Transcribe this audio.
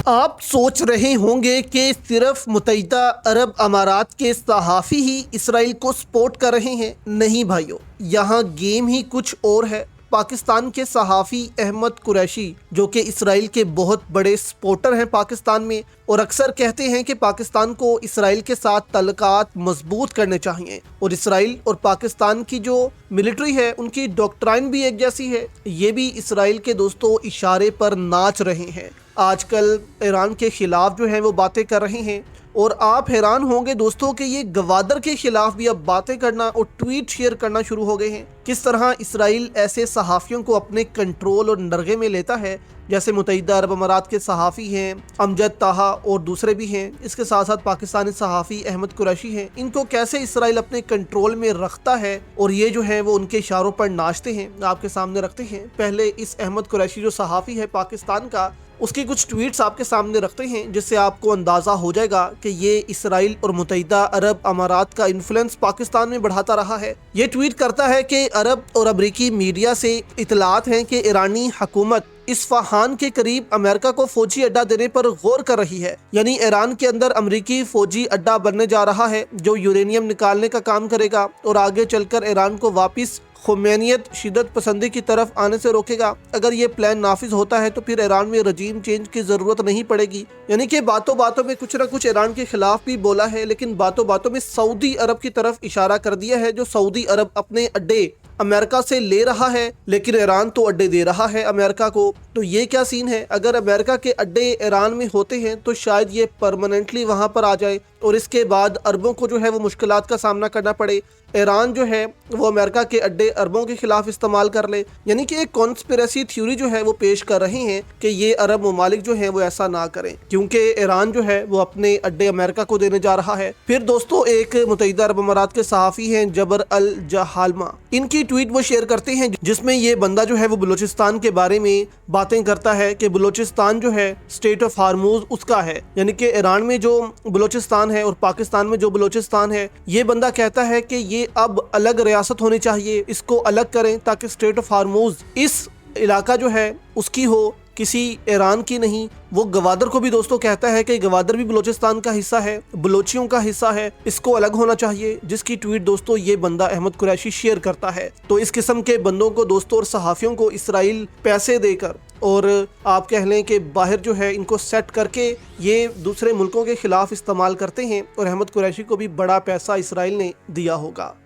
آپ سوچ رہے ہوں گے کہ صرف متحدہ عرب امارات کے صحافی ہی اسرائیل کو سپورٹ کر رہے ہیں۔ نہیں بھائیو، یہاں گیم ہی کچھ اور ہے۔ پاکستان کے صحافی احمد قریشی، جو کہ اسرائیل کے بہت بڑے سپورٹر ہیں پاکستان میں، اور اکثر کہتے ہیں کہ پاکستان کو اسرائیل کے ساتھ تعلقات مضبوط کرنے چاہیے، اور اسرائیل اور پاکستان کی جو ملٹری ہے ان کی ڈاکٹرائن بھی ایک جیسی ہے۔ یہ بھی اسرائیل کے دوستوں اشارے پر ناچ رہے ہیں۔ آج کل ایران کے خلاف جو ہیں وہ باتیں کر رہے ہیں، اور آپ حیران ہوں گے دوستوں کہ یہ گوادر کے خلاف بھی اب باتیں کرنا اور ٹویٹ شیئر کرنا شروع ہو گئے ہیں۔ کس طرح اسرائیل ایسے صحافیوں کو اپنے کنٹرول اور نرغے میں لیتا ہے، جیسے متحدہ عرب امارات کے صحافی ہیں امجد طہا اور دوسرے بھی ہیں، اس کے ساتھ ساتھ پاکستانی صحافی احمد قریشی ہیں، ان کو کیسے اسرائیل اپنے کنٹرول میں رکھتا ہے اور یہ جو ہے وہ ان کے اشاروں پر ناچتے ہیں، آپ کے سامنے رکھتے ہیں۔ پہلے اس احمد قریشی جو صحافی ہے پاکستان کا، اس کی کچھ ٹویٹس آپ کے سامنے رکھتے ہیں، جس سے آپ کو اندازہ ہو جائے گا کہ یہ اسرائیل اور متحدہ عرب امارات کا انفلوئنس پاکستان میں بڑھاتا رہا ہے۔ یہ ٹویٹ کرتا ہے کہ عرب اور امریکی میڈیا سے اطلاعات ہیں کہ ایرانی حکومت اصفہان کے قریب امریکہ کو فوجی اڈہ دینے پر غور کر رہی ہے، یعنی ایران کے اندر امریکی فوجی اڈہ بننے جا رہا ہے جو یورینیم نکالنے کا کام کرے گا اور آگے چل کر ایران کو واپس خمینیت شدت پسندی کی طرف آنے سے روکے گا۔ اگر یہ پلان نافذ ہوتا ہے تو پھر ایران میں رجیم چینج کی ضرورت نہیں پڑے گی۔ یعنی کہ باتوں باتوں میں کچھ نہ کچھ ایران کے خلاف بھی بولا ہے، لیکن باتوں باتوں میں سعودی عرب کی طرف اشارہ کر دیا ہے، جو سعودی عرب اپنے اڈے امریکہ سے لے رہا ہے، لیکن ایران تو اڈے دے رہا ہے امریکہ کو۔ تو یہ کیا سین ہے؟ اگر امریکہ کے اڈے ایران میں ہوتے ہیں تو شاید یہ پرماننٹلی وہاں پر آ جائے، اور اس کے بعد عربوں کو جو ہے وہ مشکلات کا سامنا کرنا پڑے۔ ایران جو ہے وہ امریکہ کے اڈے عربوں کے خلاف استعمال کر لے۔ یعنی کہ ایک کانسپریسی تھیوری جو ہے وہ پیش کر رہے ہیں کہ یہ عرب ممالک جو ہیں وہ ایسا نہ کریں، کیونکہ ایران جو ہے وہ اپنے اڈے امریکہ کو دینے جا رہا ہے۔ پھر دوستوں ایک متحدہ عرب امارات کے صحافی ہیں جبر الجہالمہ، ان کی ٹویٹ وہ شیئر کرتے ہیں جس میں یہ بندہ جو ہے وہ بلوچستان کے بارے میں باتیں کرتا ہے کہ بلوچستان جو ہے اسٹیٹ آف ہارموز اس کا ہے، یعنی کہ ایران میں جو بلوچستان ہے اور پاکستان میں جو بلوچستان ہے، یہ بندہ کہتا ہے کہ یہ اب الگ ریاست ہونی چاہیے، اس کو الگ کریں تاکہ اسٹیٹ آف ہارموز اس علاقہ جو ہے اس کی ہو، کسی ایران کی نہیں۔ وہ گوادر کو بھی دوستوں کہتا ہے کہ گوادر بھی بلوچستان کا حصہ ہے، بلوچیوں کا حصہ ہے، اس کو الگ ہونا چاہیے، جس کی ٹویٹ دوستوں یہ بندہ احمد قریشی شیئر کرتا ہے۔ تو اس قسم کے بندوں کو دوستوں اور صحافیوں کو اسرائیل پیسے دے کر اور آپ کہہ لیں کہ باہر جو ہے ان کو سیٹ کر کے یہ دوسرے ملکوں کے خلاف استعمال کرتے ہیں، اور احمد قریشی کو بھی بڑا پیسہ اسرائیل نے دیا ہوگا۔